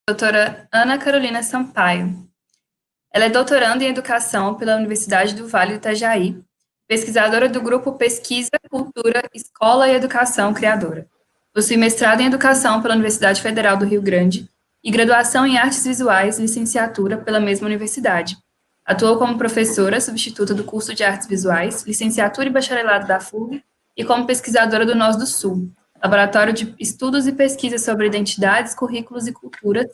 doutora Ana Carolina Sampaio. Ela é doutoranda em Educação pela Universidade do Vale do Itajaí, pesquisadora do grupo Pesquisa, Cultura, Escola e Educação Criadora. Possui mestrado em Educação pela Universidade Federal do Rio Grande e graduação em Artes Visuais, licenciatura pela mesma universidade. Atuou como professora substituta do curso de Artes Visuais, licenciatura e bacharelado da FURB e como pesquisadora do Nós do Sul, Laboratório de Estudos e Pesquisas sobre Identidades, Currículos e Culturas.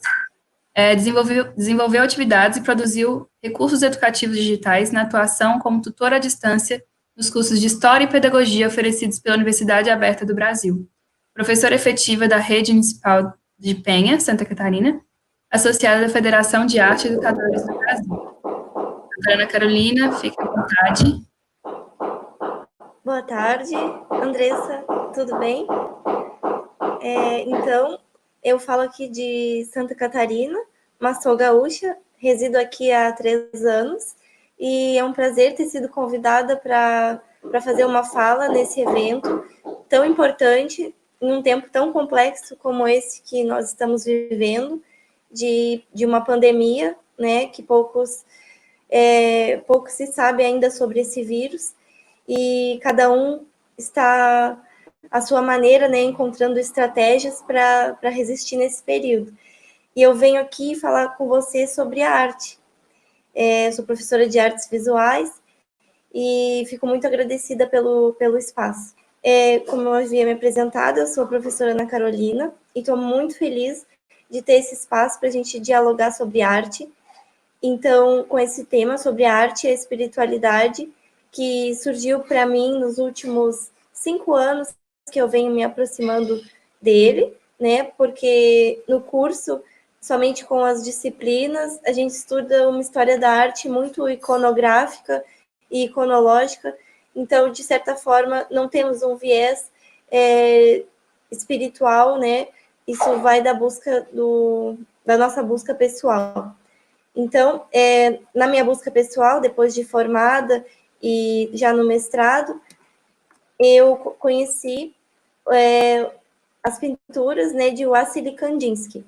Desenvolveu atividades e produziu recursos educativos digitais na atuação como tutora à distância nos cursos de História e Pedagogia oferecidos pela Universidade Aberta do Brasil. Professora efetiva da Rede Municipal de Penha, Santa Catarina, associada da Federação de Arte e Educadores do Brasil. Doutora Ana Carolina, fique à vontade. Boa tarde, Andressa, tudo bem? Então, eu falo aqui de Santa Catarina, mas sou gaúcha, resido aqui há 3 anos, e é um prazer ter sido convidada para fazer uma fala nesse evento tão importante, em um tempo tão complexo como esse que nós estamos vivendo, de uma pandemia, né, que pouco se sabe ainda sobre esse vírus, e cada um está à sua maneira, né, encontrando estratégias para resistir nesse período. E eu venho aqui falar com você sobre a arte. Sou professora de artes visuais e fico muito agradecida pelo espaço. Como eu havia me apresentado, eu sou a professora Ana Carolina e estou muito feliz de ter esse espaço para a gente dialogar sobre arte. Então, com esse tema sobre a arte e a espiritualidade, que surgiu para mim nos últimos 5 anos que eu venho me aproximando dele, né? Porque no curso, somente com as disciplinas, a gente estuda uma história da arte muito iconográfica e iconológica. Então, de certa forma, não temos um viés espiritual, né? Isso vai da nossa busca pessoal. Então, na minha busca pessoal, depois de formada e já no mestrado, eu conheci as pinturas, né, de Wassily Kandinsky.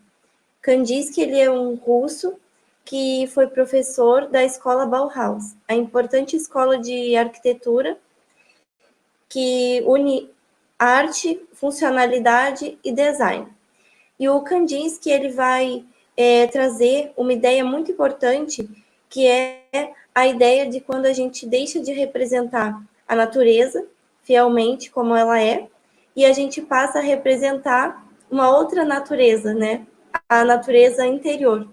Kandinsky, ele é um russo que foi professor da escola Bauhaus, a importante escola de arquitetura que une arte, funcionalidade e design. E o Kandinsky, ele vai trazer uma ideia muito importante, que é a ideia de quando a gente deixa de representar a natureza fielmente como ela é, e a gente passa a representar uma outra natureza, né? A natureza interior.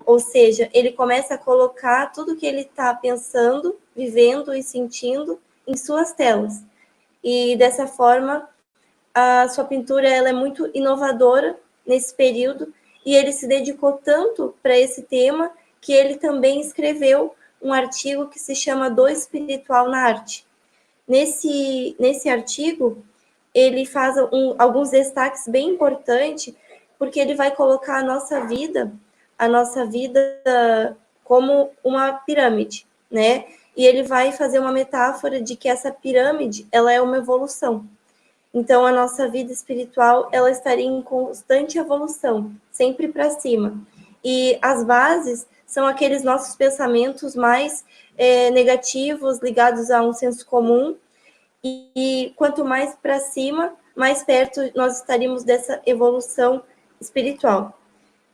Ou seja, ele começa a colocar tudo que ele está pensando, vivendo e sentindo em suas telas. E dessa forma, a sua pintura ela é muito inovadora nesse período, e ele se dedicou tanto para esse tema que ele também escreveu um artigo que se chama Do Espiritual na Arte. Nesse artigo, ele faz alguns destaques bem importantes, porque ele vai colocar a nossa vida como uma pirâmide, né? E ele vai fazer uma metáfora de que essa pirâmide, ela é uma evolução. Então, a nossa vida espiritual, ela estaria em constante evolução, sempre para cima. E as bases são aqueles nossos pensamentos mais negativos, ligados a um senso comum, e quanto mais para cima, mais perto nós estaríamos dessa evolução espiritual.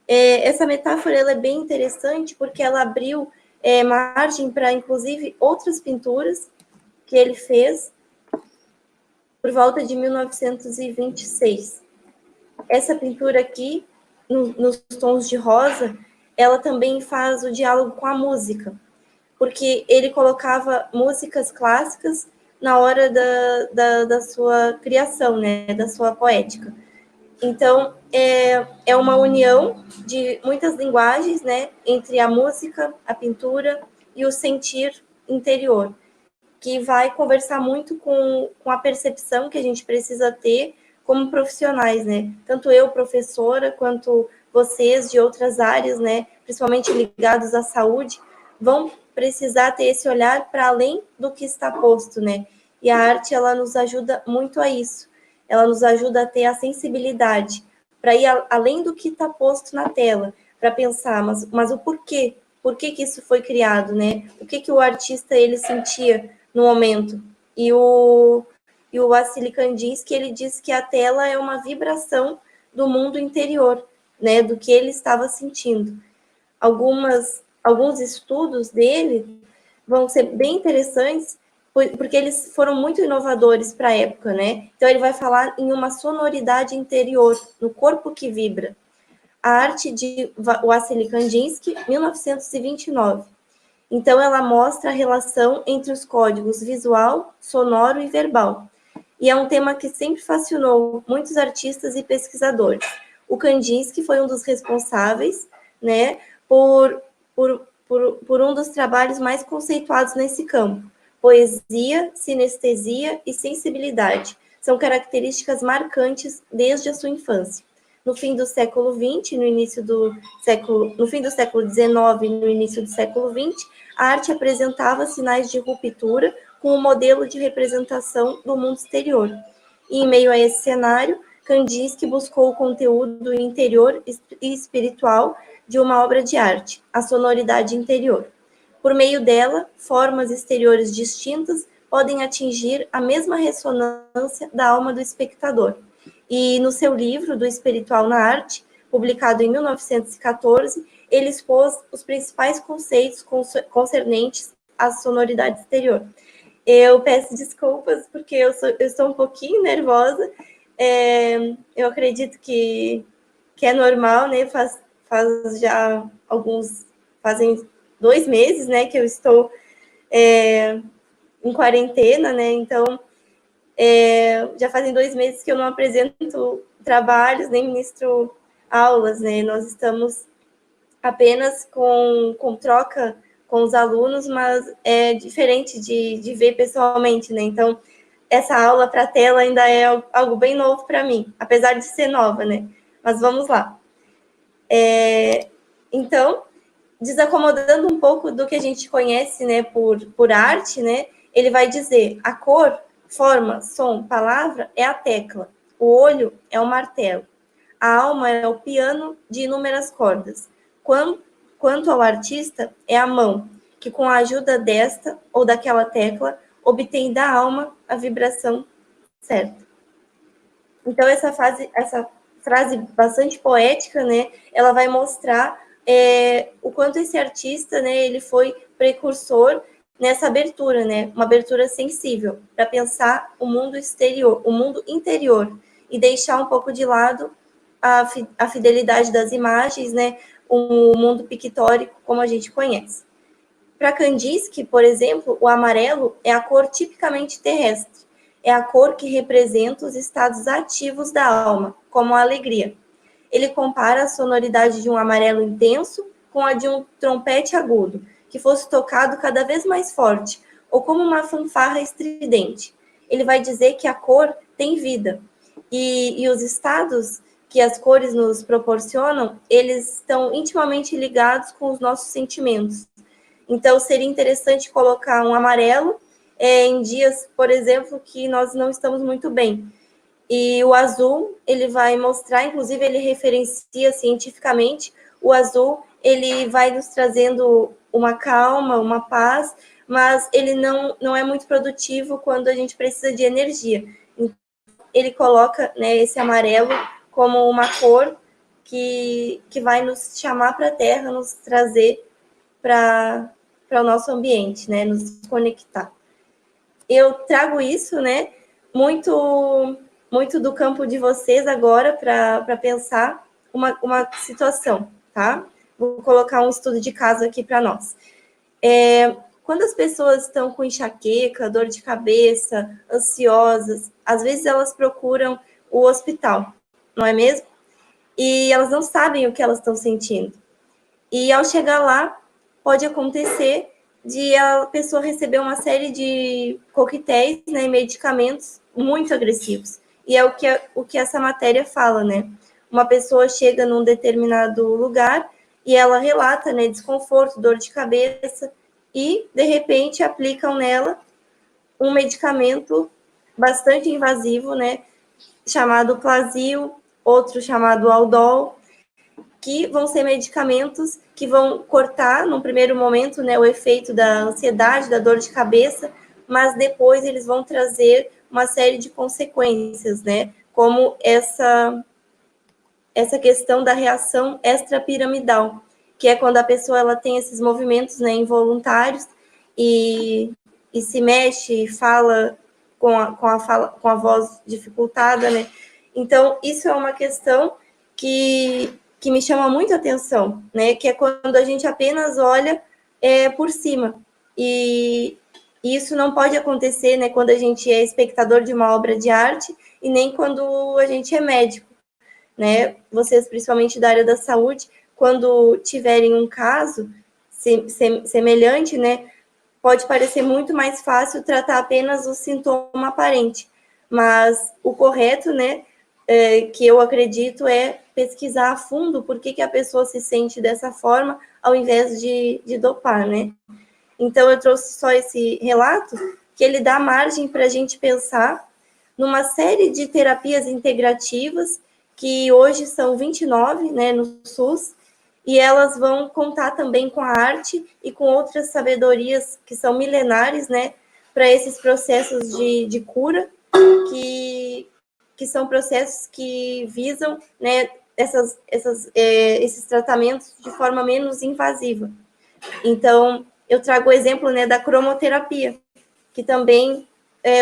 Essa metáfora ela é bem interessante, porque ela abriu margem para, inclusive, outras pinturas que ele fez, por volta de 1926. Essa pintura aqui, nos tons de rosa, ela também faz o diálogo com a música, porque ele colocava músicas clássicas na hora da sua criação, né, da sua poética. Então, é uma união de muitas linguagens, né, entre a música, a pintura e o sentir interior, que vai conversar muito com a percepção que a gente precisa ter como profissionais, né? Tanto eu, professora, quanto vocês de outras áreas, né, principalmente ligados à saúde, vão precisar ter esse olhar para além do que está posto, né? E a arte, ela nos ajuda muito a isso. Ela nos ajuda a ter a sensibilidade para ir além do que está posto na tela, para pensar, mas o porquê? Por que isso foi criado, né? O que o artista ele sentia no momento? E o Wassily Kandinsky, ele diz que a tela é uma vibração do mundo interior, né? Do que ele estava sentindo. Alguns estudos dele vão ser bem interessantes, porque eles foram muito inovadores para a época, né? Então, ele vai falar em uma sonoridade interior, no corpo que vibra. A arte de Wassily Kandinsky, 1929. Então, ela mostra a relação entre os códigos visual, sonoro e verbal. E é um tema que sempre fascinou muitos artistas e pesquisadores. O Kandinsky foi um dos responsáveis, né, por um dos trabalhos mais conceituados nesse campo. Poesia, sinestesia e sensibilidade são características marcantes desde a sua infância. No fim do século XX, no fim do século XIX e no início do século XX, a arte apresentava sinais de ruptura com o modelo de representação do mundo exterior. E, em meio a esse cenário, Kandinsky buscou o conteúdo interior e espiritual de uma obra de arte, a sonoridade interior. Por meio dela, formas exteriores distintas podem atingir a mesma ressonância da alma do espectador. E no seu livro, Do Espiritual na Arte, publicado em 1914, ele expôs os principais conceitos concernentes à sonoridade exterior. Eu peço desculpas porque eu estou um pouquinho nervosa. Eu acredito que é normal, né? Fazem 2 meses, né, que eu estou em quarentena, né? Então, já fazem 2 meses que eu não apresento trabalhos nem ministro aulas, né? Nós estamos apenas com troca com os alunos, mas é diferente de ver pessoalmente, né? Então, essa aula para a tela ainda é algo bem novo para mim, apesar de ser nova, né? Mas vamos lá. Então, desacomodando um pouco do que a gente conhece, né, por arte, né? Ele vai dizer, a cor, forma, som, palavra é a tecla, o olho é o martelo, a alma é o piano de inúmeras cordas. Quanto ao artista, é a mão, que com a ajuda desta ou daquela tecla, obtém da alma a vibração certa. Então, essa frase bastante poética, né, ela vai mostrar o quanto esse artista, né, ele foi precursor nessa abertura, né, uma abertura sensível, para pensar o mundo exterior, o mundo interior, e deixar um pouco de lado a fidelidade das imagens, né, o mundo pictórico como a gente conhece. Para Kandinsky, por exemplo, o amarelo é a cor tipicamente terrestre, é a cor que representa os estados ativos da alma, como a alegria. Ele compara a sonoridade de um amarelo intenso com a de um trompete agudo, que fosse tocado cada vez mais forte, ou como uma fanfarra estridente. Ele vai dizer que a cor tem vida, e os estados que as cores nos proporcionam, eles estão intimamente ligados com os nossos sentimentos. Então, seria interessante colocar um amarelo em dias, por exemplo, que nós não estamos muito bem. E o azul, ele vai mostrar, inclusive ele referencia cientificamente, o azul, ele vai nos trazendo uma calma, uma paz, mas ele não é muito produtivo quando a gente precisa de energia. Ele coloca, né, esse amarelo como uma cor que vai nos chamar para a Terra, nos trazer para o nosso ambiente, né, nos conectar. Eu trago isso, né, muito do campo de vocês agora para pensar uma situação, tá? Vou colocar um estudo de caso aqui para nós. Quando as pessoas estão com enxaqueca, dor de cabeça, ansiosas, às vezes elas procuram o hospital, não é mesmo? E elas não sabem o que elas estão sentindo. E ao chegar lá, pode acontecer de a pessoa receber uma série de coquetéis, né, medicamentos muito agressivos. E é o que essa matéria fala, né? Uma pessoa chega num determinado lugar e ela relata, né, desconforto, dor de cabeça, e, de repente, aplicam nela um medicamento bastante invasivo, né, chamado Plasil, outro chamado Aldol, que vão ser medicamentos que vão cortar, no primeiro momento, né, o efeito da ansiedade, da dor de cabeça, mas depois eles vão trazer uma série de consequências, né, como essa questão da reação extrapiramidal, que é quando a pessoa ela tem esses movimentos, né, involuntários e se mexe, fala com a voz dificultada, né? Então, isso é uma questão que me chama muito a atenção, né? Que é quando a gente apenas olha por cima. E isso não pode acontecer, né, quando a gente é espectador de uma obra de arte e nem quando a gente é médico, né? Vocês, principalmente da área da saúde, quando tiverem um caso semelhante, né, pode parecer muito mais fácil tratar apenas o sintoma aparente, mas o correto, né, que eu acredito é pesquisar a fundo por que a pessoa se sente dessa forma, ao invés de dopar, né? Então, eu trouxe só esse relato, que ele dá margem para a gente pensar numa série de terapias integrativas, que hoje são 29, né, no SUS, e elas vão contar também com a arte e com outras sabedorias que são milenares, né, para esses processos de cura, que são processos que visam, né, esses tratamentos de forma menos invasiva. Então, eu trago o exemplo, né, da cromoterapia, que também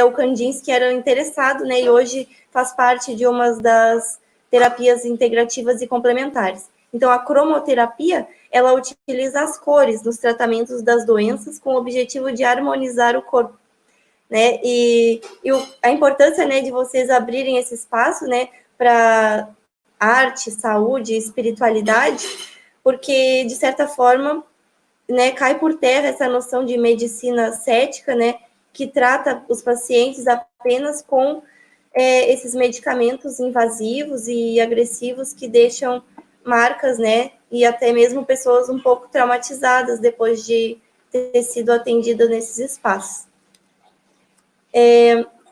o Kandinsky era interessado, né, e hoje faz parte de uma das terapias integrativas e complementares. Então, a cromoterapia, ela utiliza as cores nos tratamentos das doenças com o objetivo de harmonizar o corpo, né, a importância, né, de vocês abrirem esse espaço, né, para arte, saúde, espiritualidade, porque, de certa forma, né, cai por terra essa noção de medicina cética, né, que trata os pacientes apenas com esses medicamentos invasivos e agressivos que deixam marcas, né, e até mesmo pessoas um pouco traumatizadas depois de ter sido atendida nesses espaços.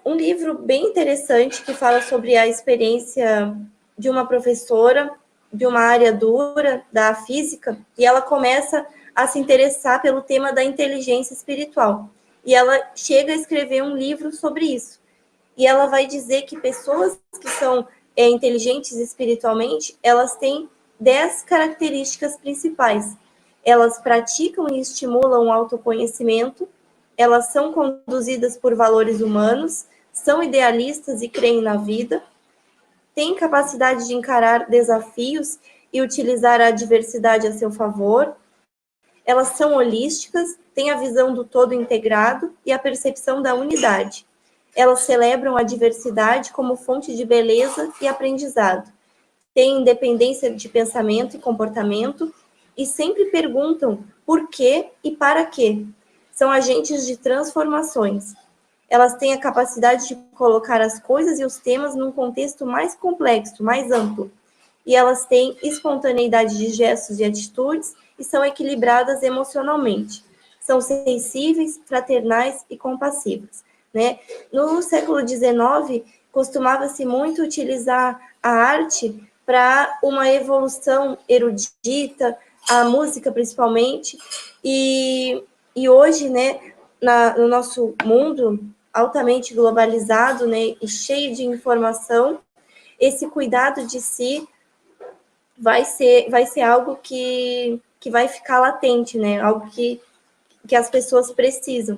Um livro bem interessante que fala sobre a experiência de uma professora de uma área dura da física, e ela começa a se interessar pelo tema da inteligência espiritual. E ela chega a escrever um livro sobre isso. E ela vai dizer que pessoas que são inteligentes espiritualmente, elas têm 10 características principais. Elas praticam e estimulam o autoconhecimento, elas são conduzidas por valores humanos, são idealistas e creem na vida, têm capacidade de encarar desafios e utilizar a diversidade a seu favor, elas são holísticas, têm a visão do todo integrado e a percepção da unidade. Elas celebram a diversidade como fonte de beleza e aprendizado. Têm independência de pensamento e comportamento e sempre perguntam por quê e para quê. São agentes de transformações. Elas têm a capacidade de colocar as coisas e os temas num contexto mais complexo, mais amplo. E elas têm espontaneidade de gestos e atitudes e são equilibradas emocionalmente. São sensíveis, fraternais e compassivas, né? No século XIX, costumava-se muito utilizar a arte para uma evolução erudita, a música principalmente, e hoje, né, no nosso mundo altamente globalizado, né, e cheio de informação, esse cuidado de si vai ser algo que vai ficar latente, né, algo que as pessoas precisam.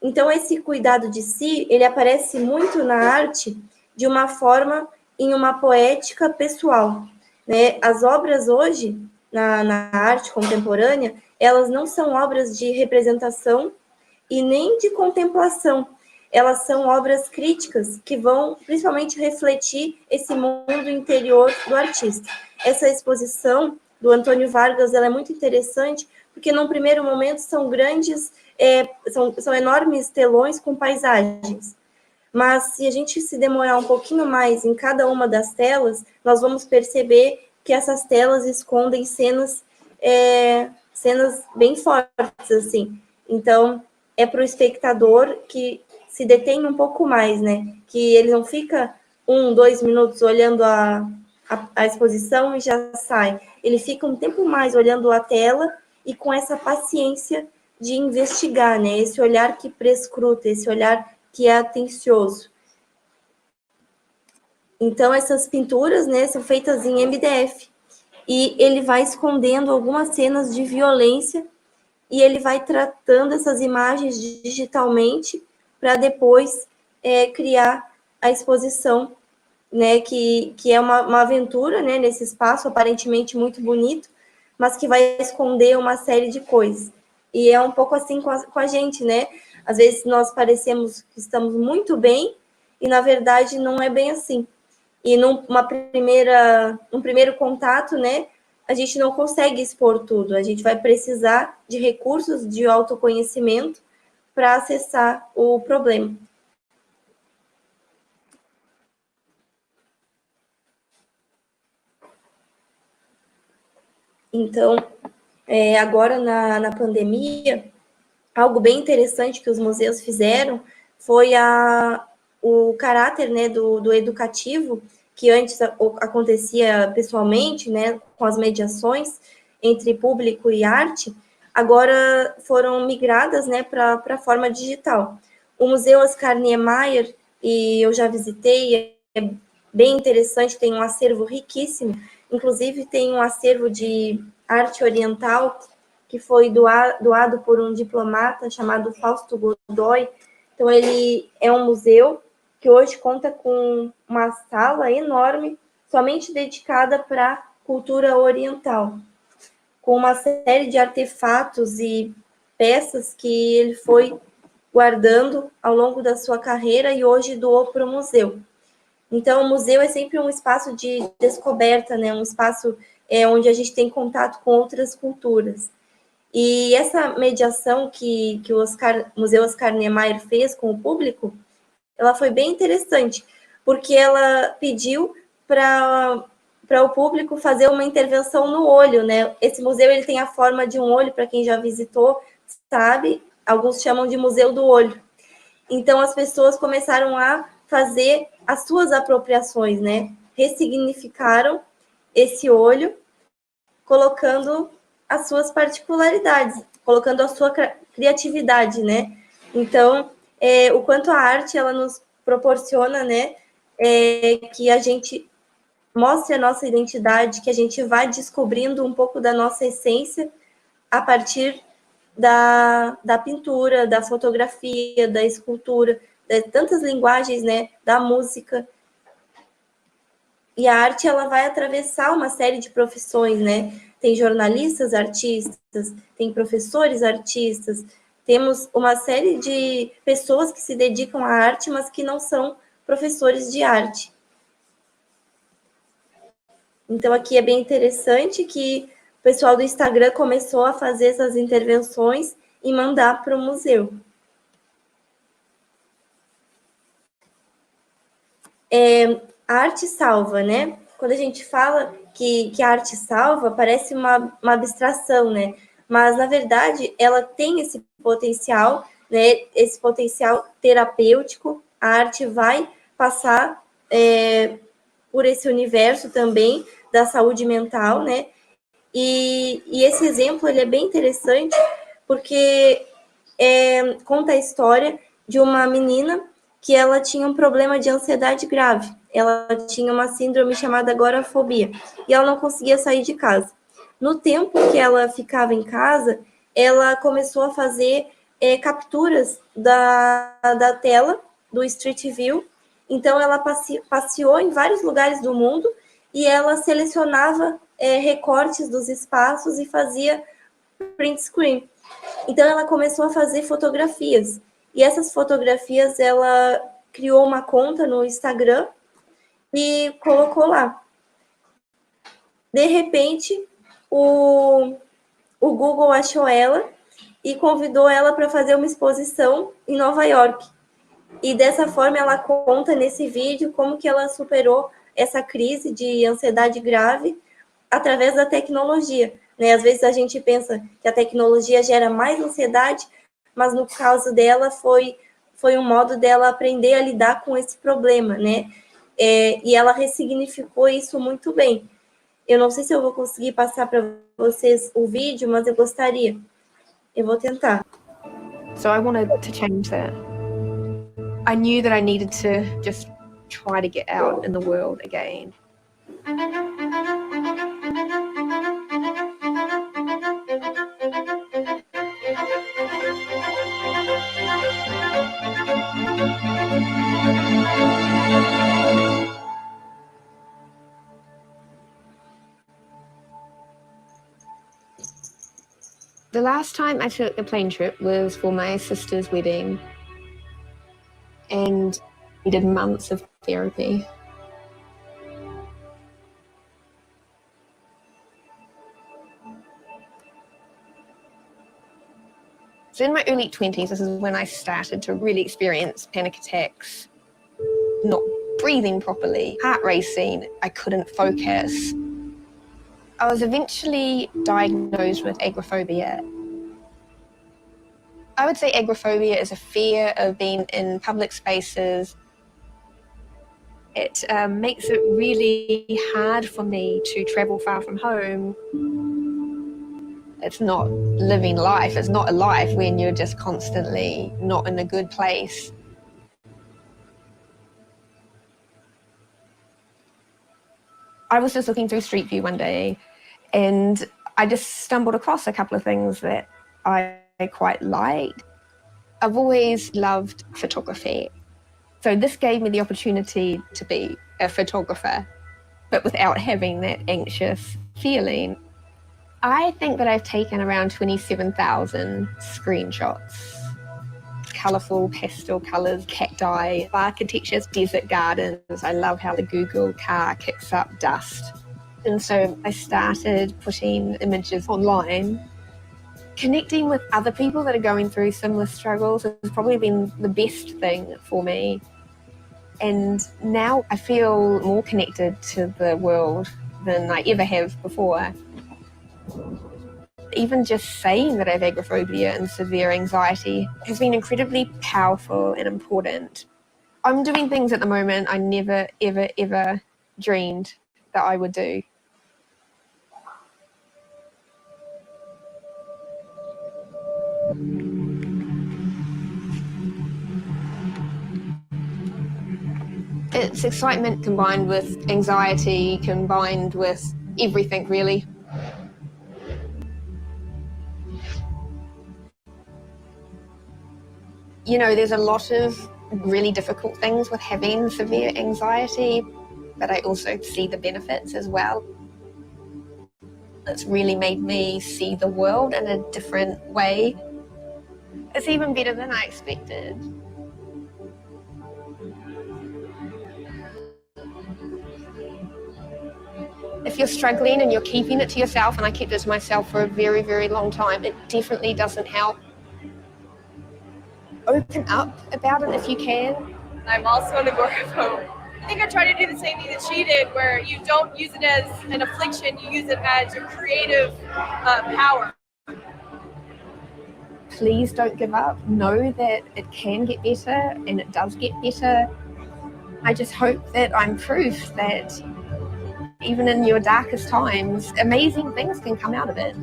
Então, esse cuidado de si, ele aparece muito na arte de uma forma em uma poética pessoal, né? As obras hoje, na arte contemporânea, elas não são obras de representação e nem de contemplação. Elas são obras críticas que vão, principalmente, refletir esse mundo interior do artista. Essa exposição do Antônio Vargas, ela é muito interessante, porque, num primeiro momento, são grandes, são enormes telões com paisagens. Mas, se a gente se demorar um pouquinho mais em cada uma das telas, nós vamos perceber que essas telas escondem cenas bem fortes, assim. Então, é para o espectador que se detém um pouco mais, né? Que ele não fica 2 minutos olhando a exposição e já sai. Ele fica um tempo mais olhando a tela e com essa paciência de investigar, né? Esse olhar que prescruta, esse olhar que é atencioso. Então, essas pinturas, né, são feitas em MDF. E ele vai escondendo algumas cenas de violência e ele vai tratando essas imagens digitalmente para depois criar a exposição, né, que é uma aventura, né, nesse espaço aparentemente muito bonito, mas que vai esconder uma série de coisas. E é um pouco assim com a gente, né? Às vezes nós parecemos que estamos muito bem e, na verdade, não é bem assim. E num primeiro contato, né, a gente não consegue expor tudo. A gente vai precisar de recursos de autoconhecimento para acessar o problema. Então, agora na pandemia, algo bem interessante que os museus fizeram foi o caráter, né, do educativo, que antes acontecia pessoalmente, né, com as mediações entre público e arte, agora foram migradas, né, para a forma digital. O Museu Oscar Niemeyer, e eu já visitei, é bem interessante, tem um acervo riquíssimo, inclusive tem um acervo de arte oriental que foi doado por um diplomata chamado Fausto Godoy. Então, ele é um museu que hoje conta com uma sala enorme, somente dedicada para cultura oriental, com uma série de artefatos e peças que ele foi guardando ao longo da sua carreira e hoje doou para o museu. Então, o museu é sempre um espaço de descoberta, né? Um espaço onde a gente tem contato com outras culturas. E essa mediação que o Museu Oscar Niemeyer fez com o público, ela foi bem interessante, porque ela pediu para o público fazer uma intervenção no olho, né? Esse museu ele tem a forma de um olho, para quem já visitou, sabe? Alguns chamam de Museu do Olho. Então, as pessoas começaram a fazer as suas apropriações, né? Ressignificaram esse olho, colocando as suas particularidades, colocando a sua criatividade, né? Então, o quanto a arte ela nos proporciona, né? Que a gente mostre a nossa identidade, que a gente vá descobrindo um pouco da nossa essência a partir da pintura, da fotografia, da escultura, de tantas linguagens, né? Da música. E a arte ela vai atravessar uma série de profissões, né? Tem jornalistas artistas, tem professores artistas, temos uma série de pessoas que se dedicam à arte, mas que não são professores de arte. Então, aqui é bem interessante que o pessoal do Instagram começou a fazer essas intervenções e mandar para o museu. A arte salva, né? Quando a gente fala que a arte salva, parece uma abstração, né? Mas, na verdade, ela tem esse potencial, né? Esse potencial terapêutico. A arte vai passar por esse universo também da saúde mental, né? E esse exemplo ele é bem interessante porque conta a história de uma menina que ela tinha um problema de ansiedade grave. Ela tinha uma síndrome chamada agorafobia e ela não conseguia sair de casa. No tempo que ela ficava em casa, ela começou a fazer capturas da tela do Street View. Então, ela passeou em vários lugares do mundo e ela selecionava recortes dos espaços e fazia print screen. Então, ela começou a fazer fotografias. E essas fotografias, ela criou uma conta no Instagram e colocou lá. De repente, o Google achou ela e convidou ela para fazer uma exposição em Nova York. E dessa forma, ela conta nesse vídeo como que ela superou essa crise de ansiedade grave através da tecnologia. Né? Às vezes a gente pensa que a tecnologia gera mais ansiedade, mas no caso dela foi um modo dela aprender a lidar com esse problema, né? e ela ressignificou isso muito bem. Eu não sei se eu vou conseguir passar para vocês o vídeo, mas eu gostaria. Eu vou tentar. So I wanted to change that. I knew that I needed to just try to get out in the world again. The last time I took a plane trip was for my sister's wedding, and we did months of therapy. So in my early 20s, this is when I started to really experience panic attacks, not breathing properly, heart racing, I couldn't focus. I was eventually diagnosed with agoraphobia. I would say agoraphobia is a fear of being in public spaces. It makes it really hard for me to travel far from home. It's not living life. It's not a life when you're just constantly not in a good place. I was just looking through Street View one day, and I just stumbled across a couple of things that I quite liked. I've always loved photography. So this gave me the opportunity to be a photographer, but without having that anxious feeling. I think that I've taken around 27,000 screenshots. Colourful pastel colours, cacti, architectures, desert gardens. I love how the Google car kicks up dust. And so I started putting images online. Connecting with other people that are going through similar struggles has probably been the best thing for me. And now I feel more connected to the world than I ever have before. Even just saying that I have agoraphobia and severe anxiety has been incredibly powerful and important. I'm doing things at the moment I never, ever, ever dreamed that I would do. It's excitement combined with anxiety, combined with everything, really. You know, there's a lot of really difficult things with having severe anxiety, but I also see the benefits as well. It's really made me see the world in a different way. It's even better than I expected. If you're struggling and you're keeping it to yourself, and I kept it to myself for a very, very long time, it definitely doesn't help. Open up about it if you can. I'm also an agoraphobe. I think I try to do the same thing that she did, where you don't use it as an affliction, you use it as your creative power. Please don't give up. Know that it can get better, and it does get better. I just hope that I'm proof that even in your darkest times, amazing things can come out of it.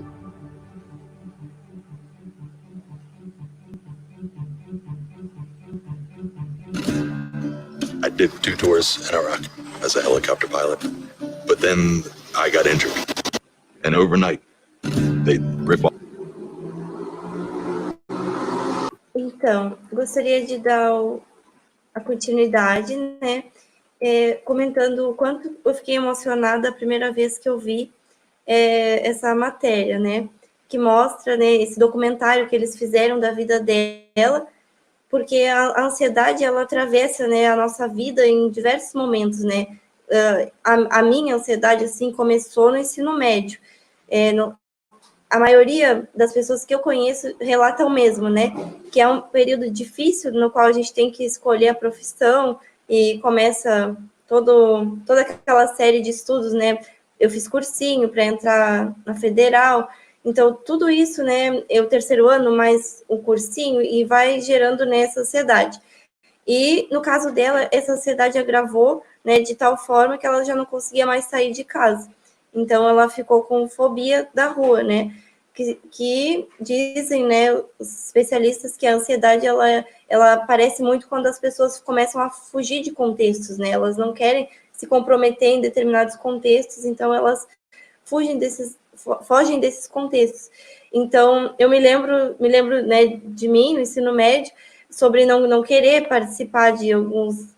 I did 2 tours in Iraq as a helicopter pilot, but then I got injured. And overnight, they rip off. Então, gostaria de dar a continuidade, né? Comentando o quanto eu fiquei emocionada a primeira vez que eu vi essa matéria, né? Que mostra, né, esse documentário que eles fizeram da vida dela, porque a ansiedade, ela atravessa, né, a nossa vida em diversos momentos, né? A minha ansiedade, assim, começou no ensino médio. A maioria das pessoas que eu conheço relatam o mesmo, né? Que é um período difícil no qual a gente tem que escolher a profissão e começa toda aquela série de estudos, né? Eu fiz cursinho para entrar na federal. Então, tudo isso, né, é o terceiro ano, mais um cursinho, e vai gerando nessa ansiedade. E, no caso dela, essa ansiedade agravou né, de tal forma que ela já não conseguia mais sair de casa. Então, ela ficou com fobia da rua, né? Que dizem, né, os especialistas, que a ansiedade, ela aparece muito quando as pessoas começam a fugir de contextos, né? Elas não querem se comprometer em determinados contextos, então elas fogem desses contextos. Então, eu me lembro, né, de mim, no ensino médio, sobre não querer participar de algumas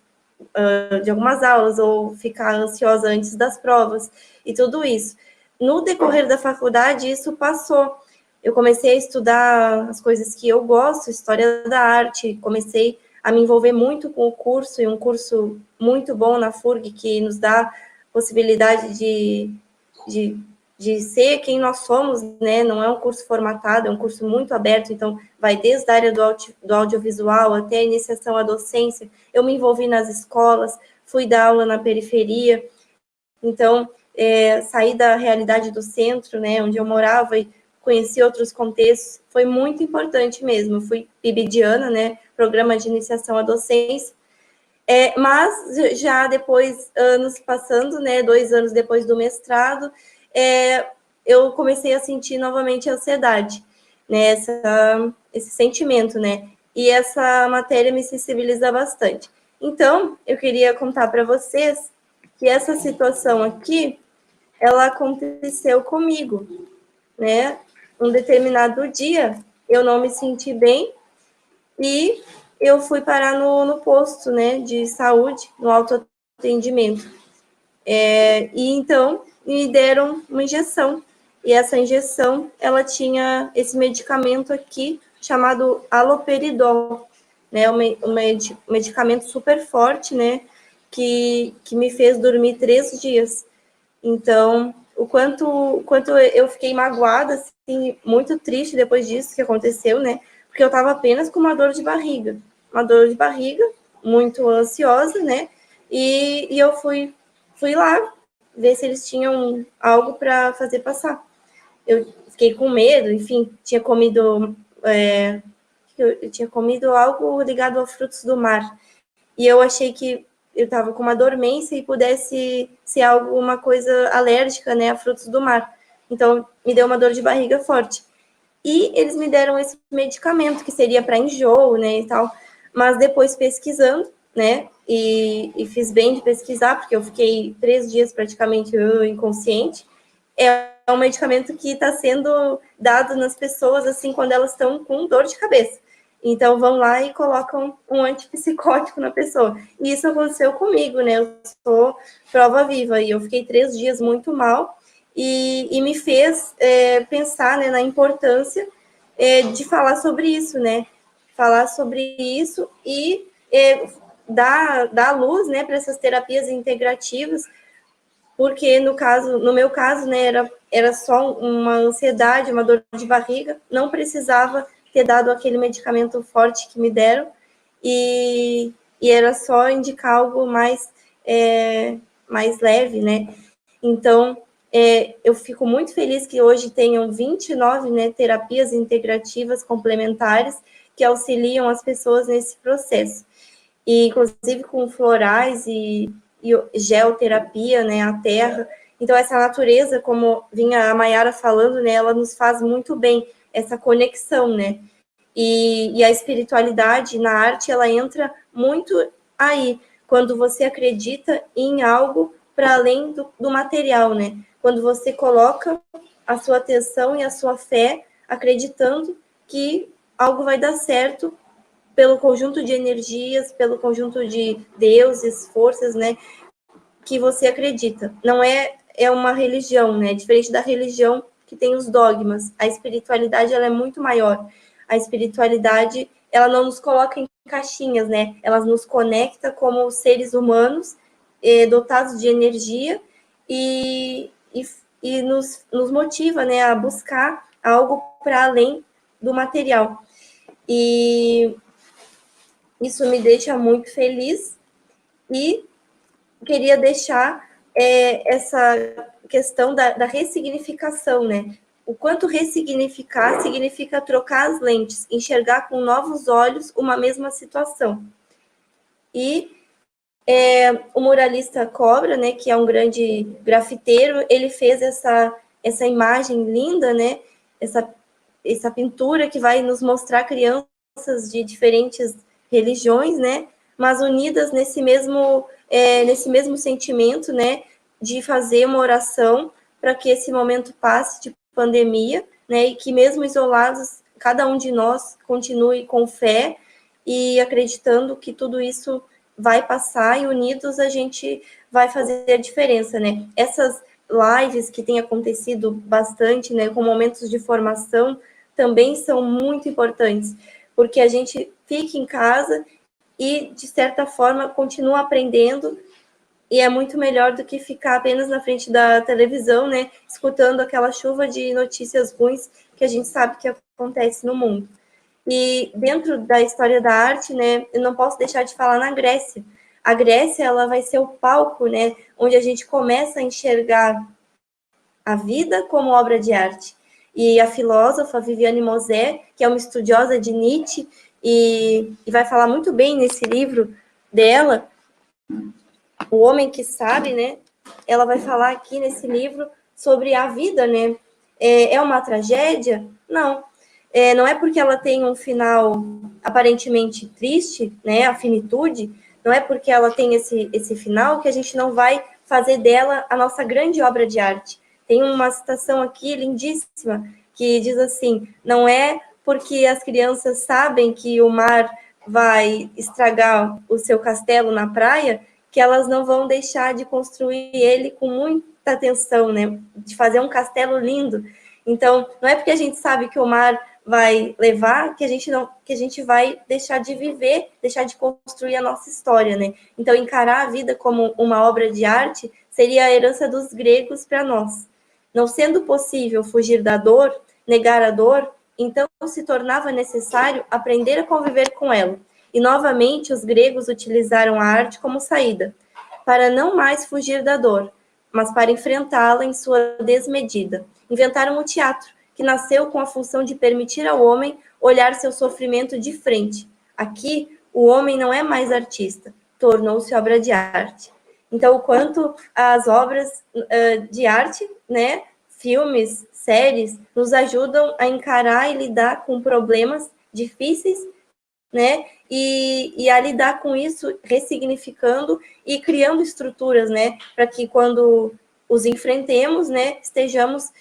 aulas, ou ficar ansiosa antes das provas, e tudo isso. No decorrer da faculdade, isso passou. Eu comecei a estudar as coisas que eu gosto, história da arte, comecei a me envolver muito com o curso, e um curso muito bom na FURG, que nos dá possibilidade de ser quem nós somos, né? Não é um curso formatado, é um curso muito aberto, então vai desde a área do audiovisual até a iniciação à docência. Eu me envolvi nas escolas, fui dar aula na periferia, então saí da realidade do centro, né, onde eu morava, e conheci outros contextos. Foi muito importante mesmo. Eu fui PIBidiana, né, Programa de Iniciação à Docência, mas já depois, anos passando, né, 2 anos depois do mestrado, eu comecei a sentir novamente ansiedade, né, esse sentimento, né, e essa matéria me sensibiliza bastante. Então, eu queria contar para vocês que essa situação aqui, ela aconteceu comigo, né, um determinado dia, eu não me senti bem, e eu fui parar no posto, né, de saúde, no autoatendimento. E então, me deram uma injeção. E essa injeção, ela tinha esse medicamento aqui, chamado haloperidol, né, um medicamento super forte, né, que me fez dormir 3 dias. Então, o quanto eu fiquei magoada, assim, muito triste depois disso que aconteceu, né? Porque eu estava apenas com uma dor de barriga, muito ansiosa, né? E eu fui lá ver se eles tinham algo para fazer passar. Eu fiquei com medo, enfim, tinha comido eu tinha comido algo ligado a frutos do mar. E eu achei que eu estava com uma dormência e pudesse ser alguma coisa alérgica, né, a frutos do mar. Então, me deu uma dor de barriga forte. E eles me deram esse medicamento, que seria para enjoo, né, e tal. Mas depois pesquisando, né, e fiz bem de pesquisar, porque eu fiquei 3 dias praticamente inconsciente. É um medicamento que está sendo dado nas pessoas, assim, quando elas estão com dor de cabeça. Então, vão lá e colocam um antipsicótico na pessoa. E isso aconteceu comigo, né? Eu sou prova viva, e eu fiquei 3 dias muito mal, e me fez pensar, né, na importância de falar sobre isso, né? Falar sobre isso e dar luz, né, para essas terapias integrativas, porque no meu caso, né, era só uma ansiedade, uma dor de barriga, não precisava ter dado aquele medicamento forte que me deram, e era só indicar algo mais leve, né? Então, eu fico muito feliz que hoje tenham 29, né, terapias integrativas complementares que auxiliam as pessoas nesse processo. E, inclusive, com florais e geoterapia, né, a terra. Então, essa natureza, como vinha a Mayara falando, né, ela nos faz muito bem, essa conexão, né? E a espiritualidade na arte, ela entra muito aí, quando você acredita em algo para além do material, né? Quando você coloca a sua atenção e a sua fé, acreditando que algo vai dar certo pelo conjunto de energias, pelo conjunto de deuses, forças, né, que você acredita. Não é uma religião, né? Diferente da religião que tem os dogmas. A espiritualidade, ela é muito maior. A espiritualidade, ela não nos coloca em caixinhas, né? Ela nos conecta como seres humanos, dotados de energia, e nos motiva, né, a buscar algo para além do material. E isso me deixa muito feliz, e queria deixar essa questão da ressignificação, né? O quanto ressignificar significa trocar as lentes, enxergar com novos olhos uma mesma situação. E O muralista Cobra, né, que é um grande grafiteiro, ele fez essa imagem linda, né, essa pintura que vai nos mostrar crianças de diferentes religiões, né, mas unidas nesse mesmo sentimento, né, de fazer uma oração para que esse momento passe de pandemia, né, e que mesmo isolados, cada um de nós continue com fé e acreditando que tudo isso vai passar e unidos a gente vai fazer a diferença, né? Essas lives que têm acontecido bastante, né, com momentos de formação, também são muito importantes, porque a gente fica em casa e, de certa forma, continua aprendendo, e é muito melhor do que ficar apenas na frente da televisão, né, escutando aquela chuva de notícias ruins que a gente sabe que acontece no mundo. E dentro da história da arte, né, eu não posso deixar de falar na Grécia. A Grécia, ela vai ser o palco, né, onde a gente começa a enxergar a vida como obra de arte. E a filósofa Viviane Mosé, que é uma estudiosa de Nietzsche, e vai falar muito bem nesse livro dela, O Homem que Sabe, né, ela vai falar aqui nesse livro sobre a vida, né, é uma tragédia? Não. Não é porque ela tem um final aparentemente triste, né, a finitude, não é porque ela tem esse final que a gente não vai fazer dela a nossa grande obra de arte. Tem uma citação aqui lindíssima que diz assim: não é porque as crianças sabem que o mar vai estragar o seu castelo na praia que elas não vão deixar de construir ele com muita atenção, né, de fazer um castelo lindo. Então, não é porque a gente sabe que o mar vai levar que a gente vai deixar de viver, deixar de construir a nossa história, né? Então, encarar a vida como uma obra de arte seria a herança dos gregos para nós. Não sendo possível fugir da dor, negar a dor, então se tornava necessário aprender a conviver com ela. E novamente os gregos utilizaram a arte como saída, para não mais fugir da dor, mas para enfrentá-la em sua desmedida. Inventaram o teatro, que nasceu com a função de permitir ao homem olhar seu sofrimento de frente. Aqui, o homem não é mais artista, tornou-se obra de arte. Então, o quanto as obras de arte, né, filmes, séries, nos ajudam a encarar e lidar com problemas difíceis, né, e a lidar com isso, ressignificando e criando estruturas, né, para que quando os enfrentemos, né, estejamos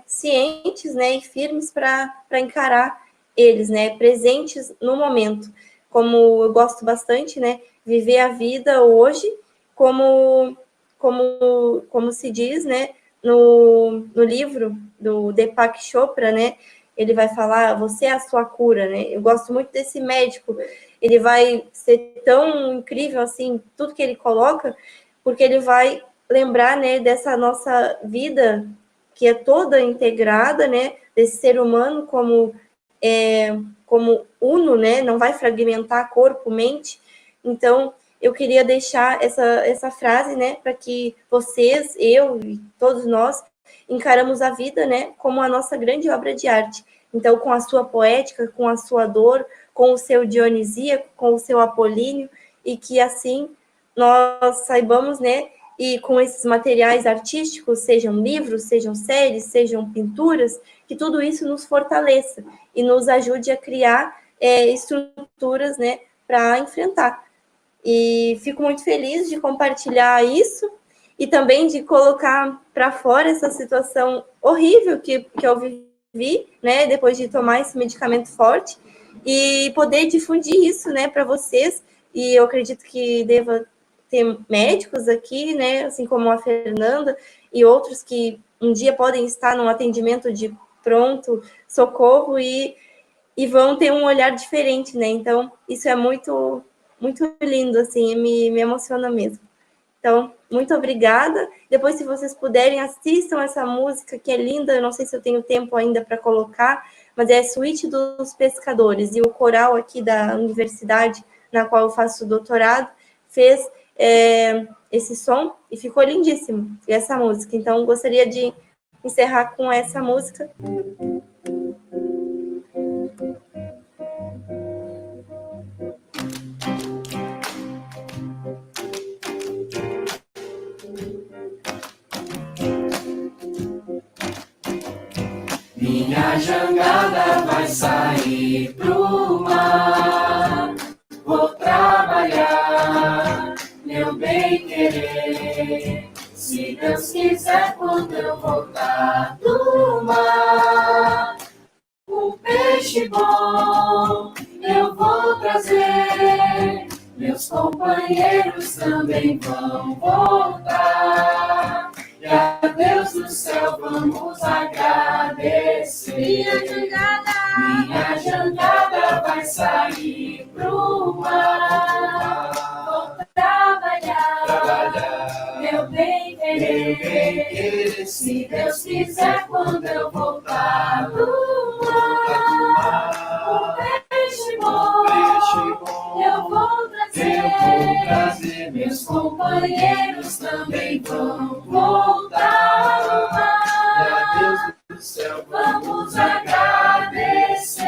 cientes, né, e firmes para encarar eles, né, presentes no momento. Como eu gosto bastante, né, viver a vida hoje, como se diz, né, no livro do Deepak Chopra, né, ele vai falar, você é a sua cura, né? Eu gosto muito desse médico, ele vai ser tão incrível, assim, tudo que ele coloca, porque ele vai lembrar, né, dessa nossa vida, que é toda integrada, né, desse ser humano como uno, né, não vai fragmentar corpo, mente. Então, eu queria deixar essa frase, né, para que vocês, eu e todos nós encaramos a vida, né, como a nossa grande obra de arte. Então, com a sua poética, com a sua dor, com o seu Dionisíaco, com o seu Apolíneo, e que assim nós saibamos, né, e com esses materiais artísticos, sejam livros, sejam séries, sejam pinturas, que tudo isso nos fortaleça e nos ajude a criar estruturas, né, para enfrentar. E fico muito feliz de compartilhar isso e também de colocar para fora essa situação horrível que eu vivi, né, depois de tomar esse medicamento forte, e poder difundir isso, né, para vocês. E eu acredito que deva ter médicos aqui, né, assim como a Fernanda e outros que um dia podem estar num atendimento de pronto socorro e vão ter um olhar diferente, né? Então, isso é muito, muito lindo, assim, me emociona mesmo. Então, muito obrigada. Depois, se vocês puderem, assistam essa música, que é linda. Eu não sei se eu tenho tempo ainda para colocar, mas é Suíte dos Pescadores. E o coral aqui da universidade na qual eu faço doutorado fez esse som e ficou lindíssimo, essa música. Então, gostaria de encerrar com essa música. Minha jangada vai sair pro mar. Vou trabalhar, meu bem querer. Se Deus quiser, quando eu voltar do mar, um peixe bom eu vou trazer. Meus companheiros também vão voltar. E a Deus do céu vamos agradecer. Minha jangada vai sair pro mar. Vou trabalhar, meu bem querer. Se Deus quiser, quando eu voltar pro mar, um peixe bom eu vou trazer. Meus companheiros também vão voltar ao mar. Deus do céu, vamos agradecer.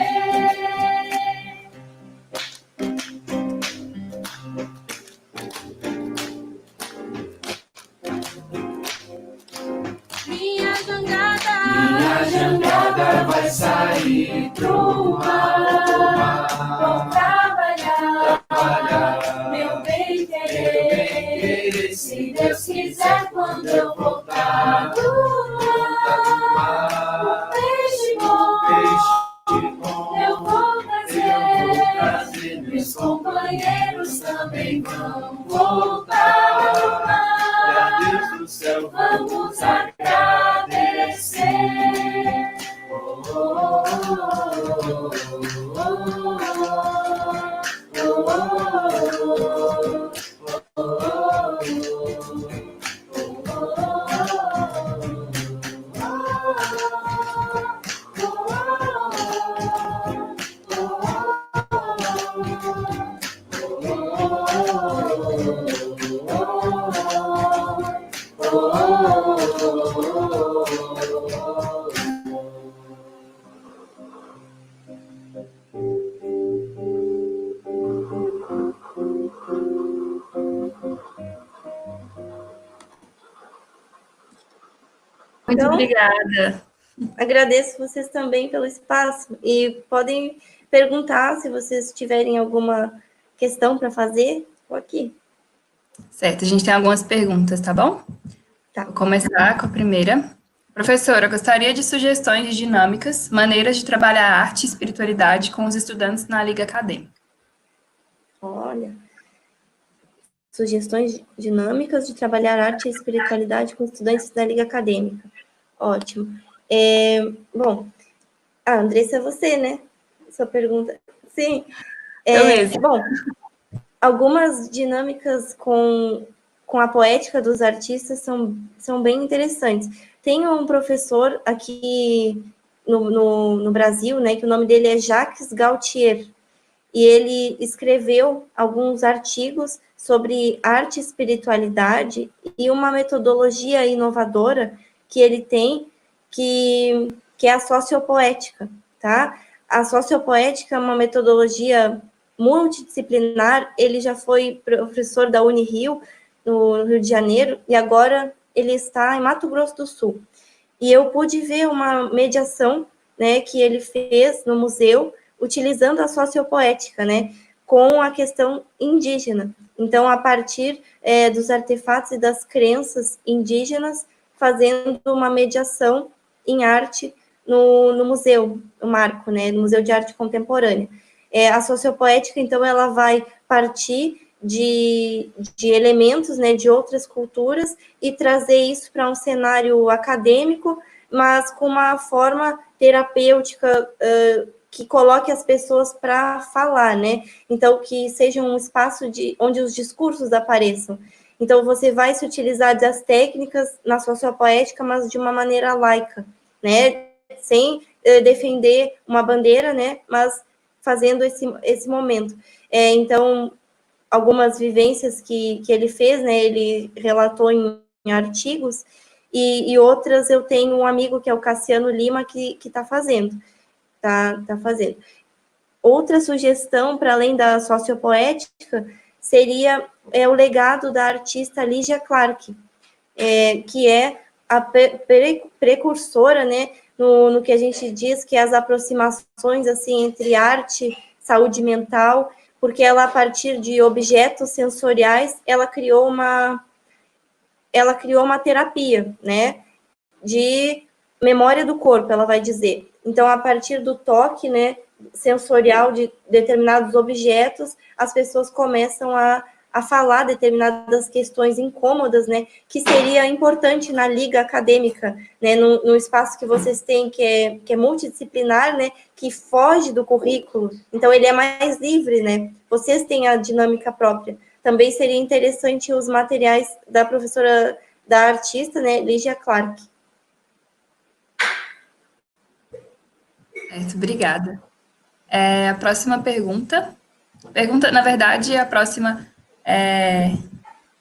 Minha jangada vai sair pro mar. Vou trabalhar, meu bem querer. Se Deus quiser, quando eu voltar do mar, um peixe bom eu vou trazer. Meus companheiros também vão voltar ao mar. Deus do céu, vamos agradecer. Muito Então, obrigada. Agradeço vocês também pelo espaço e podem perguntar se vocês tiverem alguma questão para fazer. Estou aqui. Certo, a gente tem algumas perguntas, tá bom? Tá. Vou começar com a primeira. Professora, gostaria de sugestões de dinâmicas, maneiras de trabalhar arte e espiritualidade com os estudantes na Liga Acadêmica. Olha, sugestões dinâmicas de trabalhar arte e espiritualidade com estudantes da Liga Acadêmica. Ótimo. Bom, Andressa, é você, né? Sua pergunta. Sim. Bom, algumas dinâmicas com a poética dos artistas são bem interessantes. Tem um professor aqui no Brasil, né, que o nome dele é Jacques Gaultier, e ele escreveu alguns artigos sobre arte e espiritualidade e uma metodologia inovadora que ele tem, que é a sociopoética, tá? A sociopoética é uma metodologia multidisciplinar. Ele já foi professor da Unirio, no Rio de Janeiro, e agora ele está em Mato Grosso do Sul. E eu pude ver uma mediação, né, que ele fez no museu, utilizando a sociopoética, né, com a questão indígena. Então, a partir dos artefatos e das crenças indígenas, fazendo uma mediação em arte no museu, no Marco, né, no Museu de Arte Contemporânea. A sociopoética, então, ela vai partir de elementos, né, de outras culturas e trazer isso para um cenário acadêmico, mas com uma forma terapêutica que coloque as pessoas para falar, né? Então, que seja um espaço onde os discursos apareçam. Então, você vai se utilizar das técnicas na sociopoética, mas de uma maneira laica, né? Sem defender uma bandeira, né? Mas fazendo esse momento. Então, algumas vivências que ele fez, né? Ele relatou em artigos, e outras eu tenho um amigo que é o Cassiano Lima que está fazendo. Tá fazendo. Outra sugestão, para além da sociopoética, seria o legado da artista Lígia Clark, que é a precursora, né, no que a gente diz que as aproximações, assim, entre arte e saúde mental, porque ela, a partir de objetos sensoriais, ela criou uma terapia, né, de memória do corpo, ela vai dizer. Então, a partir do toque, né, sensorial de determinados objetos, as pessoas começam a falar determinadas questões incômodas, né, que seria importante na liga acadêmica, né, no espaço que vocês têm, que é multidisciplinar, né, que foge do currículo, então ele é mais livre, né, vocês têm a dinâmica própria. Também seria interessante os materiais da professora, da artista, né, Lígia Clark. Certo, obrigada. A próxima pergunta, na verdade, a próxima é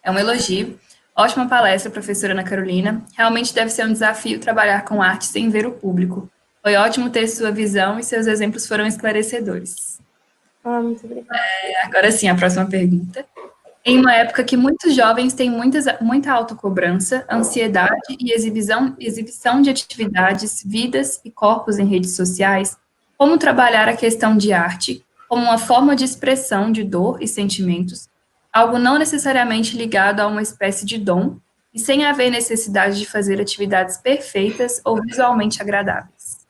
um elogio. Ótima palestra, professora Ana Carolina. Realmente deve ser um desafio trabalhar com arte sem ver o público. Foi ótimo ter sua visão e seus exemplos foram esclarecedores. Muito obrigada. Agora sim, a próxima pergunta. Em uma época que muitos jovens têm muita autocobrança, ansiedade e exibição de atividades, vidas e corpos em redes sociais, como trabalhar a questão de arte como uma forma de expressão de dor e sentimentos, algo não necessariamente ligado a uma espécie de dom, e sem haver necessidade de fazer atividades perfeitas ou visualmente agradáveis?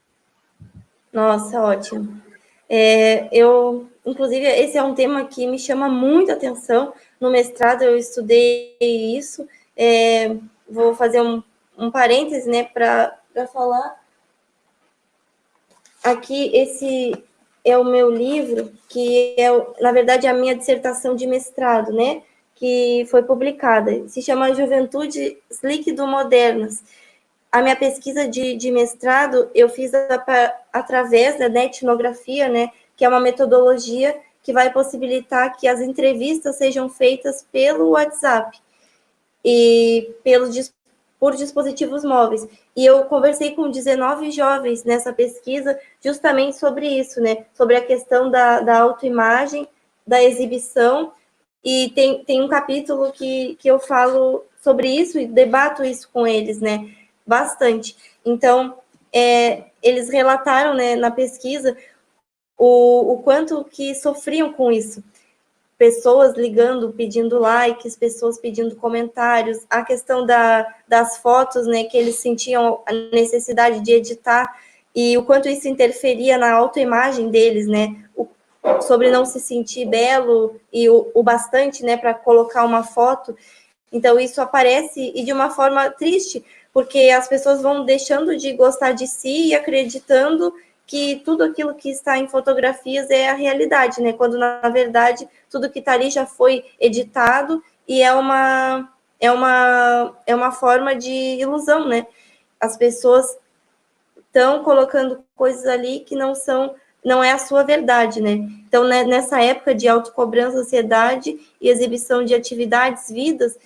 Nossa, ótimo. Inclusive, esse é um tema que me chama muita atenção. No mestrado, eu estudei isso. Vou fazer um parêntese, né, para falar. Aqui, esse é o meu livro, que é, na verdade, a minha dissertação de mestrado, né, que foi publicada. Se chama Juventudes Líquido-Modernas. A minha pesquisa de mestrado, eu fiz através da etnografia, né, que é uma metodologia que vai possibilitar que as entrevistas sejam feitas pelo WhatsApp e por dispositivos móveis. E eu conversei com 19 jovens nessa pesquisa justamente sobre isso, né, sobre a questão da autoimagem, da exibição, e tem um capítulo que eu falo sobre isso e debato isso com eles, né, bastante. Então, eles relataram, né, na pesquisa o quanto que sofriam com isso. Pessoas ligando, pedindo likes, pessoas pedindo comentários, a questão das fotos, né, que eles sentiam a necessidade de editar, e o quanto isso interferia na autoimagem deles, né, sobre não se sentir belo e o bastante, né, para colocar uma foto. Então, isso aparece, e de uma forma triste, porque as pessoas vão deixando de gostar de si e acreditando que tudo aquilo que está em fotografias é a realidade, né? Quando, na verdade, tudo que está ali já foi editado e é uma forma de ilusão, né? As pessoas estão colocando coisas ali que não é a sua verdade, né? Então, né, nessa época de autocobrança, ansiedade e exibição de atividades, vidas,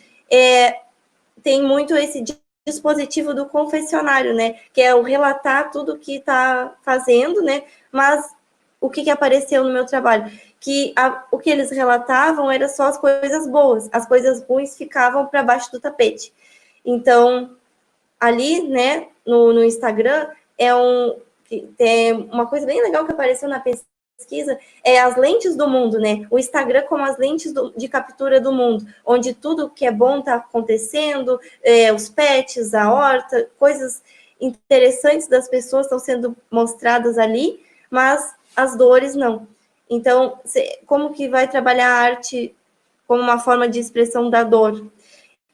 tem muito esse dispositivo do confessionário, né? Que é o relatar tudo que está fazendo, né? Mas o que apareceu no meu trabalho? Que o que eles relatavam era só as coisas boas, as coisas ruins ficavam para baixo do tapete. Então, ali, né, no Instagram, é uma coisa bem legal que apareceu na pesquisa, é as lentes do mundo, né? O Instagram como as lentes de captura do mundo, onde tudo que é bom está acontecendo, os pets, a horta, coisas interessantes das pessoas estão sendo mostradas ali, mas as dores não. Então, como que vai trabalhar a arte como uma forma de expressão da dor?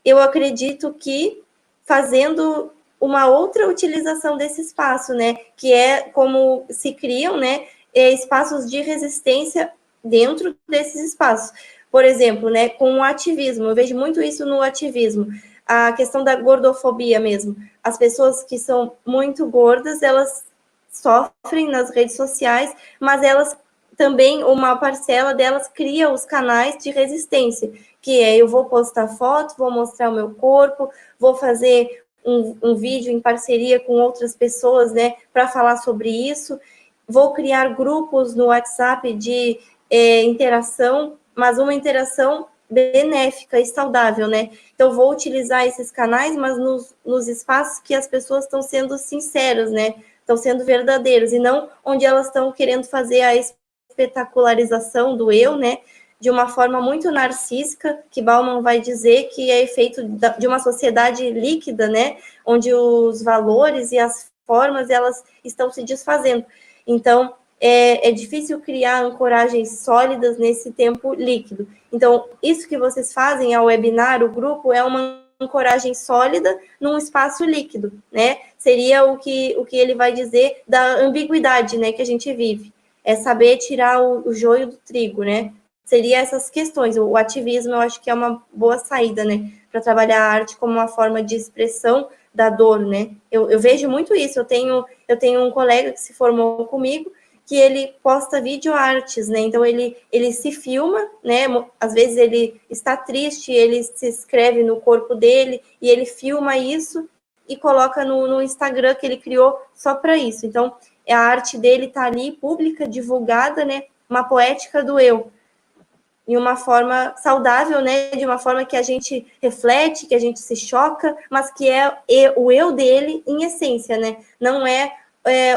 Eu acredito que fazendo uma outra utilização desse espaço, né? Que é como se criam, né? Espaços de resistência dentro desses espaços. Por exemplo, né, com o ativismo, eu vejo muito isso no ativismo, a questão da gordofobia mesmo. As pessoas que são muito gordas, elas sofrem nas redes sociais, mas elas também, uma parcela delas cria os canais de resistência, que eu vou postar foto, vou mostrar o meu corpo, vou fazer um vídeo em parceria com outras pessoas, né, para falar sobre isso. Vou criar grupos no WhatsApp de interação, mas uma interação benéfica e saudável, né? Então, vou utilizar esses canais, mas nos espaços que as pessoas estão sendo sinceras, né? estão sendo verdadeiros, e não onde elas estão querendo fazer a espetacularização do eu, né, de uma forma muito narcísica, que Bauman vai dizer que é efeito de uma sociedade líquida, né, onde os valores e as formas, elas estão se desfazendo. Então, é difícil criar ancoragens sólidas nesse tempo líquido. Então, isso que vocês fazem ao webinar, o grupo, é uma ancoragem sólida num espaço líquido, né? Seria o que ele vai dizer da ambiguidade, né, que a gente vive. É saber tirar o joio do trigo, né? Seria essas questões. O ativismo, eu acho que é uma boa saída, né, para trabalhar a arte como uma forma de expressão da dor, né? Eu vejo muito isso. Eu tenho um colega que se formou comigo, que ele posta videoartes, né? Então, ele se filma, né? Às vezes ele está triste, ele se escreve no corpo dele, e ele filma isso e coloca no Instagram, que ele criou só para isso. Então, a arte dele está ali, pública, divulgada, né? Uma poética do eu. Em uma forma saudável, né? De uma forma que a gente reflete, que a gente se choca, mas que é o eu dele em essência, né? Não é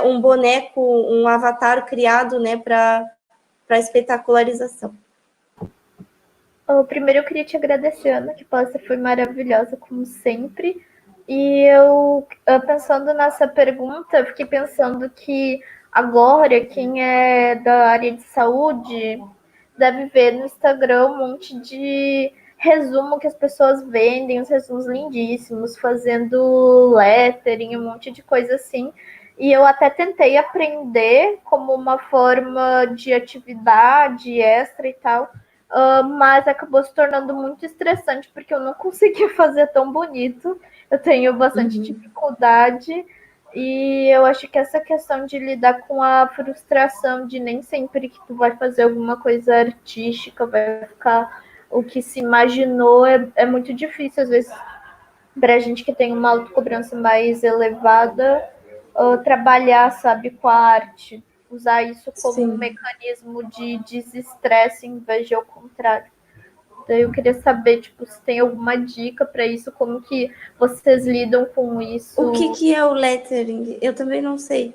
um boneco, um avatar criado, né, para espetacularização. Primeiro eu queria te agradecer, Ana, que palestra foi maravilhosa, como sempre. E eu, pensando nessa pergunta, fiquei pensando que agora quem é da área de saúde deve ver no Instagram um monte de resumo que as pessoas vendem, os resumos lindíssimos, fazendo lettering, um monte de coisa assim. E eu até tentei aprender como uma forma de atividade extra e tal, mas acabou se tornando muito estressante, porque eu não conseguia fazer tão bonito. Eu tenho bastante dificuldade, e eu acho que essa questão de lidar com a frustração de nem sempre que tu vai fazer alguma coisa artística vai ficar o que se imaginou é muito difícil, às vezes, para a gente que tem uma autocobrança mais elevada, trabalhar, sabe, com a arte, usar isso como um mecanismo de desestresse em vez de ao contrário. Então, eu queria saber, tipo, se tem alguma dica para isso, como que vocês lidam com isso. O que é o lettering? Eu também não sei.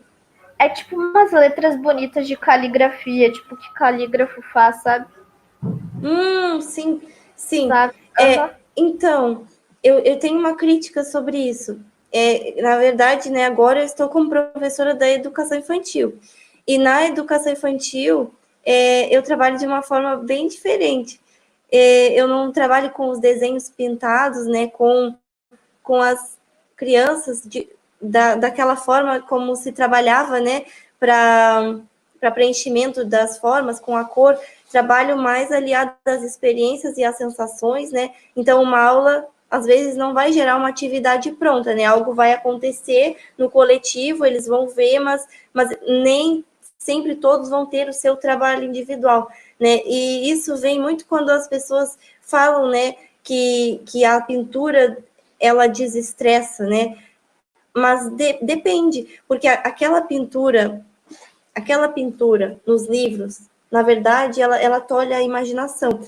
É tipo umas letras bonitas de caligrafia, tipo que calígrafo faz, sabe? Sim. Sabe? Então, eu tenho uma crítica sobre isso. Na verdade, né, agora eu estou como professora da educação infantil. E na educação infantil, eu trabalho de uma forma bem diferente. Eu não trabalho com os desenhos pintados, né, com as crianças daquela forma como se trabalhava, né, para preenchimento das formas com a cor. Trabalho mais aliado às experiências e às sensações, né? Então, uma aula, às vezes, não vai gerar uma atividade pronta, né? Algo vai acontecer no coletivo, eles vão ver, mas nem sempre todos vão ter o seu trabalho individual, né? E isso vem muito quando as pessoas falam, né, que a pintura, ela desestressa, né? Mas depende, porque aquela pintura nos livros, na verdade, ela tolhe a imaginação.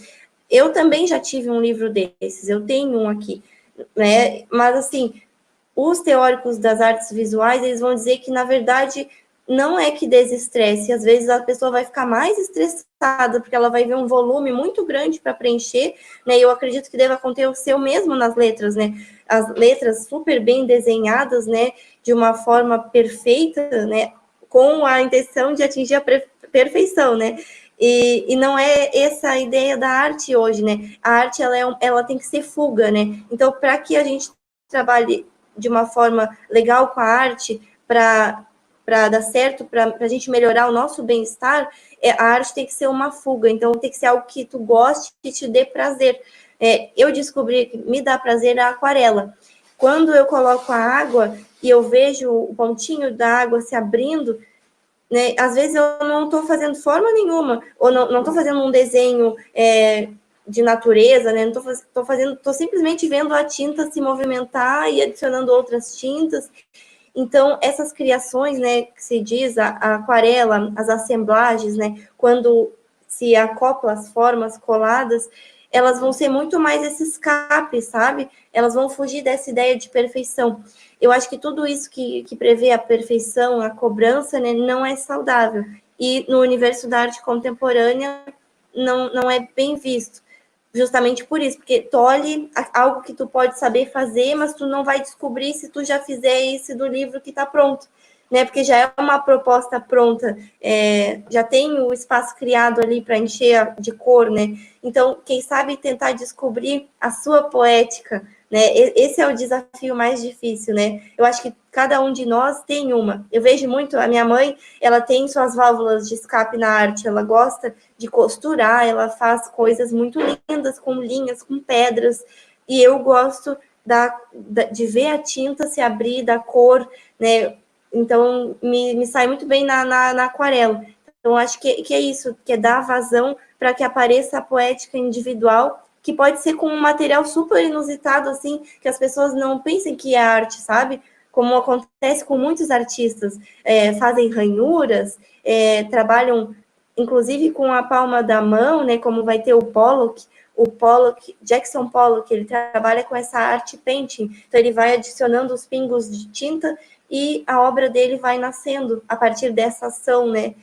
Eu também já tive um livro desses, eu tenho um aqui, né? Mas, assim, os teóricos das artes visuais, eles vão dizer que, na verdade, não é que desestresse, às vezes a pessoa vai ficar mais estressada, porque ela vai ver um volume muito grande para preencher, né? E eu acredito que deva acontecer o mesmo nas letras, né? As letras super bem desenhadas, né? De uma forma perfeita, né? Com a intenção de atingir a perfeição, né? E não é essa a ideia da arte hoje, né? A arte, ela tem que ser fuga, né? Então, para que a gente trabalhe de uma forma legal com a arte, para dar certo, para a gente melhorar o nosso bem-estar, a arte tem que ser uma fuga. Então, tem que ser algo que tu goste e te dê prazer. Eu descobri que me dá prazer a aquarela. Quando eu coloco a água e eu vejo o pontinho da água se abrindo, né, às vezes eu não estou fazendo forma nenhuma, ou não estou fazendo um desenho de natureza, né? Não estou simplesmente vendo a tinta se movimentar e adicionando outras tintas. Então, essas criações, né, que se diz, a aquarela, as assemblagens, né, quando se acopla as formas coladas, elas vão ser muito mais esse escape, sabe? Elas vão fugir dessa ideia de perfeição. Eu acho que tudo isso que prevê a perfeição, a cobrança, né, não é saudável. E no universo da arte contemporânea não é bem visto. Justamente por isso, porque tolhe algo que tu pode saber fazer, mas tu não vai descobrir se tu já fizer isso do livro que está pronto, né? Porque já é uma proposta pronta, já tem o espaço criado ali para encher de cor, né? Então, quem sabe tentar descobrir a sua poética, né? Esse é o desafio mais difícil, né? Eu acho que cada um de nós tem uma. Eu vejo muito, a minha mãe, ela tem suas válvulas de escape na arte, ela gosta de costurar, ela faz coisas muito lindas, com linhas, com pedras, e eu gosto de ver a tinta se abrir, da cor, né? Então, me sai muito bem na aquarela. Então, acho que é isso, que é dar vazão para que apareça a poética individual, que pode ser com um material super inusitado, assim, que as pessoas não pensem que é arte, sabe? Como acontece com muitos artistas, fazem ranhuras, trabalham, inclusive, com a palma da mão, né? Como vai ter o Pollock, Jackson Pollock, ele trabalha com essa arte painting, então ele vai adicionando os pingos de tinta e a obra dele vai nascendo a partir dessa ação, né?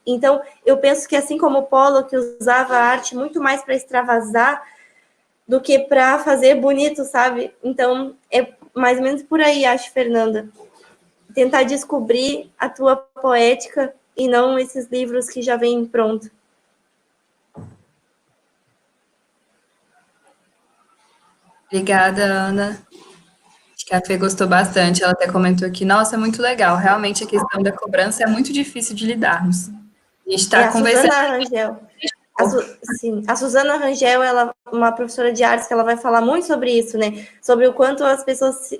Então, eu penso que assim como o Pollock usava a arte muito mais para extravasar do que para fazer bonito, sabe? Então, é mais ou menos por aí, acho, Fernanda. Tentar descobrir a tua poética e não esses livros que já vêm pronto. Obrigada, Ana. Acho que a Fê gostou bastante. Ela até comentou aqui, nossa, é muito legal. Realmente a questão da cobrança é muito difícil de lidarmos. A gente está conversando. Suzana Rangel. Sim, a Suzana Rangel, ela é uma professora de artes que ela vai falar muito sobre isso, né? Sobre o quanto as pessoas,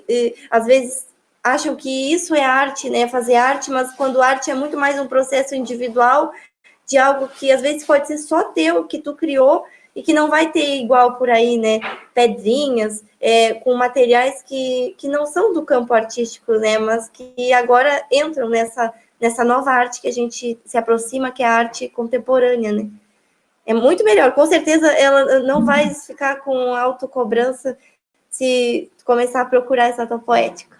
às vezes, acham que isso é arte, né? Fazer arte, mas quando arte é muito mais um processo individual de algo que, às vezes, pode ser só teu, que tu criou, e que não vai ter igual por aí, né? Pedrinhas, com materiais que não são do campo artístico, né? Mas que agora entram nessa nova arte que a gente se aproxima, que é a arte contemporânea, né? É muito melhor. Com certeza, ela não vai ficar com autocobrança se começar a procurar essa tua poética.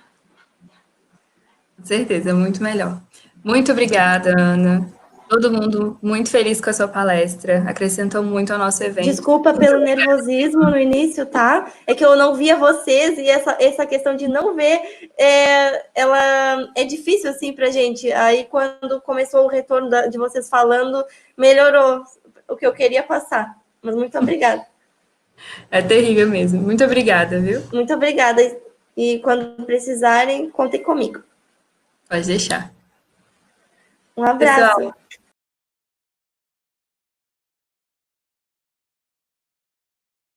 Com certeza, é muito melhor. Muito obrigada, Ana. Todo mundo muito feliz com a sua palestra. Acrescentou muito ao nosso evento. Desculpa pelo nervosismo no início, tá? É que eu não via vocês e essa questão de não ver, ela é difícil, assim, pra gente. Aí, quando começou o retorno de vocês falando, melhorou o que eu queria passar. Mas muito obrigada. É terrível mesmo. Muito obrigada, viu? Muito obrigada. E quando precisarem, contem comigo. Pode deixar. Um abraço. Pessoal,